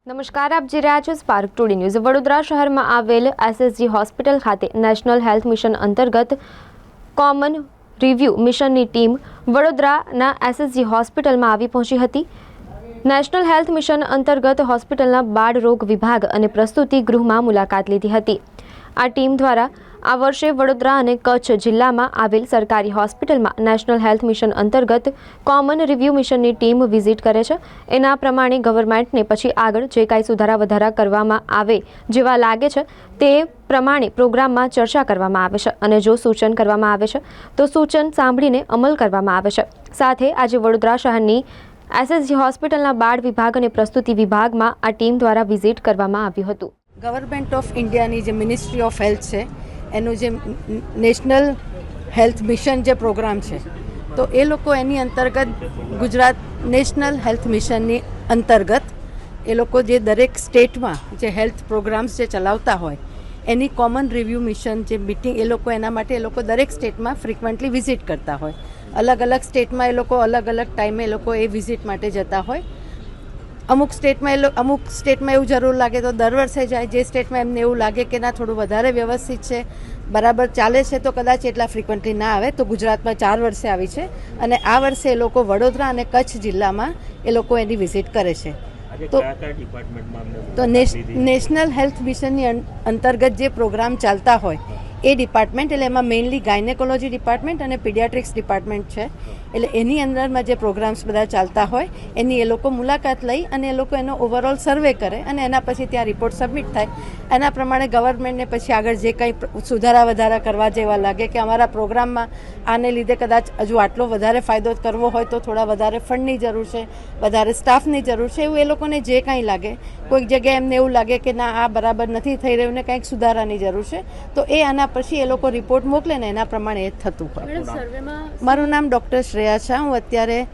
નમસ્કાર, આપ જોઈ રહ્યા છો સ્પાર્ક ટુડે ન્યૂઝ। વડોદરા શહેરમાં આવેલ એસએસજી હોસ્પિટલ ખાતે નેશનલ હેલ્થ મિશન અંતર્ગત કોમન રિવ્યૂ મિશનની ટીમ વડોદરાના એસએસજી હોસ્પિટલમાં આવી પહોંચી હતી। નેશનલ હેલ્થ મિશન અંતર્ગત હોસ્પિટલના બાળ રોગ વિભાગ અને પ્રસૂતિ ગૃહમાં મુલાકાત લીધી હતી। આ ટીમ દ્વારા આ વર્ષે વડોદરા અને કચ્છ જિલ્લામાં આવેલ સરકારી હોસ્પિટલમાં નેશનલ હેલ્થ મિશન અંતર્ગત કોમન રિવ્યૂ મિશનની ટીમ વિઝિટ કરે છે। એના પ્રમાણે ગવર્મેન્ટને પછી આગળ જે કાંઈ સુધારા વધારા કરવામાં આવે જેવા લાગે છે તે પ્રમાણે પ્રોગ્રામમાં ચર્ચા કરવામાં આવે છે અને જો સૂચન કરવામાં આવે છે તો સૂચન સાંભળીને અમલ કરવામાં આવે છે। સાથે આજે વડોદરા શહેરની એસએસજી હોસ્પિટલના બાળ વિભાગ અને પ્રસૂતિ વિભાગમાં આ ટીમ દ્વારા વિઝિટ કરવામાં આવ્યું હતું। ગવર્મેન્ટ ઓફ ઇન્ડિયાની જે મિનિસ્ટ્રી ઓફ હેલ્થ છે એનું જે નેશનલ હેલ્થ મિશન જે પ્રોગ્રામ છે તો એ લોકો એની અંતર્ગત ગુજરાત નેશનલ હેલ્થ મિશનની અંતર્ગત એ લોકો જે દરેક સ્ટેટમાં જે હેલ્થ પ્રોગ્રામ્સ જે ચલાવતા હોય એની કોમન રિવ્યૂ મિશન જે મીટિંગ એ લોકો એના માટે એ લોકો દરેક સ્ટેટમાં ફ્રિકવન્ટલી વિઝિટ કરતા હોય। અલગ અલગ સ્ટેટમાં એ લોકો અલગ અલગ ટાઈમે એ લોકો એ વિઝિટ માટે જતા હોય। અમુક સ્ટેટમાં એવું જરૂર લાગે તો દર વર્ષે જાય, જે સ્ટેટમાં એમને એવું લાગે કે ના થોડું વધારે વ્યવસ્થિત છે, બરાબર ચાલે છે તો કદાચ એટલા ફ્રિકવન્ટલી ના આવે તો ગુજરાતમાં 4 વર્ષે આવી છે અને આ વર્ષે એ લોકો વડોદરા અને કચ્છ જિલ્લામાં એ લોકો એની વિઝિટ કરે છે। તો નેશનલ હેલ્થ મિશનની અંતર્ગત જે પ્રોગ્રામ ચાલતા હોય એ ડિપાર્ટમેન્ટ એટલે એમાં મેઇનલી ગાયનેકોલોજી ડિપાર્ટમેન્ટ અને પીડિયાટ્રિક્સ ડિપાર્ટમેન્ટ છે એટલે એની અંદરમાં જે પ્રોગ્રામ્સ બધા ચાલતા હોય એની એ લોકો મુલાકાત લઈ અને એ લોકો એનો ઓવરઓલ સર્વે કરે અને એના પછી ત્યાં રિપોર્ટ સબમિટ થાય। એના પ્રમાણે ગવર્મેન્ટને પછી આગળ જે કંઈ સુધારા વધારા કરવા જેવા લાગે કે અમારા પ્રોગ્રામમાં આને લીધે કદાચ હજુ આટલો વધારે ફાયદો કરવો હોય તો થોડા વધારે ફંડની જરૂર છે, વધારે સ્ટાફની જરૂર છે, એવું એ લોકોને જે કાંઈ લાગે, કોઈક જગ્યાએ એમને એવું લાગે કે ના આ બરાબર નથી થઈ રહ્યું ને કંઈક સુધારાની જરૂર છે તો એ આના પછી એ લોકો રિપોર્ટ મોકલે ને એના પ્રમાણે એ થતું હોય। મારું નામ ડૉક્ટર શ્રેયા છે।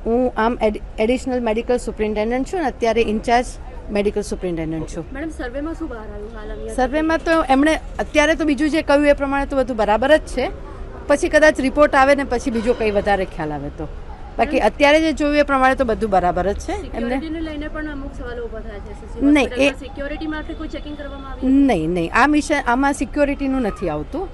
હું આમ એડિશનલ મેડિકલ સુપ્રિન્ટેન્ડન્ટ છું ને અત્યારે ઇન્ચાર્જ મેડિકલ સુપ્રિન્ટેન્ડન્ટ છું। મેડમ, સર્વેમાં શું બહાર આવ્યું? સર્વેમાં તો એમણે અત્યારે તો બીજું જે કહ્યું એ પ્રમાણે તો બધું બરાબર જ છે, પછી કદાચ રિપોર્ટ આવે ને પછી બીજો કંઈ વધારે ખ્યાલ આવે તો, બાકી અત્યારે જે જોયું એ પ્રમાણે તો બધું બરાબર જ છે। એમને લઈને પણ અમુક સવાલો ઊભા થયા છે। નહીં, એ સિક્યોરિટી માટે કોઈ ચેકિંગ કરવામાં આવ્યું? નહીં, આ મિશન આમાં સિક્યોરિટીનું નથી આવતું।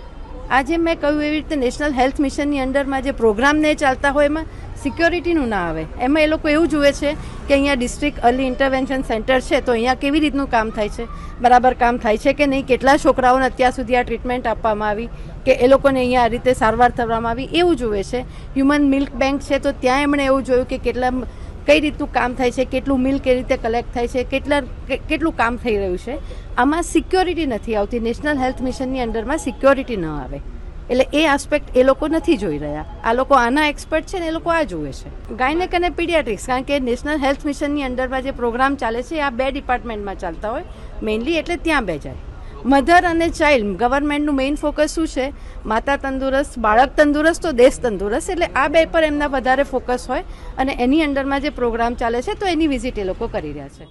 આજે મેં કહ્યું એવી રીતે નેશનલ હેલ્થ મિશનની અંડરમાં જે પ્રોગ્રામને ચાલતા હોય એમાં સિક્યોરિટીનું ના આવે। એમાં એ લોકો એવું જુએ છે કે અહીંયા ડિસ્ટ્રિક્ટ અર્લી ઇન્ટરવેન્શન સેન્ટર છે તો અહીંયા કેવી રીતનું કામ થાય છે, બરાબર કામ થાય છે કે નહીં, કેટલા છોકરાઓને અત્યાર સુધી આ ટ્રીટમેન્ટ આપવામાં આવી કે એ લોકોને અહીંયા આ રીતે સારવાર કરવામાં આવી એવું જુએ છે। હ્યુમન મિલ્ક બેંક છે તો ત્યાં એમણે એવું જોયું કે કઈ રીતનું કામ થાય છે, કેટલું મિલ્ક એ રીતે કલેક્ટ થાય છે, કેટલું કામ થઈ રહ્યું છે। આમાં સિક્યોરિટી નથી આવતી। નેશનલ હેલ્થ મિશનની અંડરમાં સિક્યોરિટી ન આવે એટલે એ આસ્પેક્ટ એ લોકો નથી જોઈ રહ્યા। આ લોકો આના એક્સપર્ટ છે ને એ લોકો આ જુએ છે, ગાયનેક અને પીડિયાટ્રિક્સ, કારણ કે નેશનલ હેલ્થ મિશનની અંડરમાં જે પ્રોગ્રામ ચાલે છે આ 2 ડિપાર્ટમેન્ટમાં ચાલતા હોય મેઇનલી, એટલે ત્યાં 2 જાય। મધર અને ચાઇલ્ડ ગવર્મેન્ટનું મેઇન ફોકસ શું છે? માતા તંદુરસ્ત, બાળક તંદુરસ્ત તો દેશ તંદુરસ્ત, એટલે આ 2 પર એમના વધારે ફોકસ હોય અને એની અંડરમાં જે પ્રોગ્રામ ચાલે છે તો એની વિઝિટ એ લોકો કરી રહ્યા છે।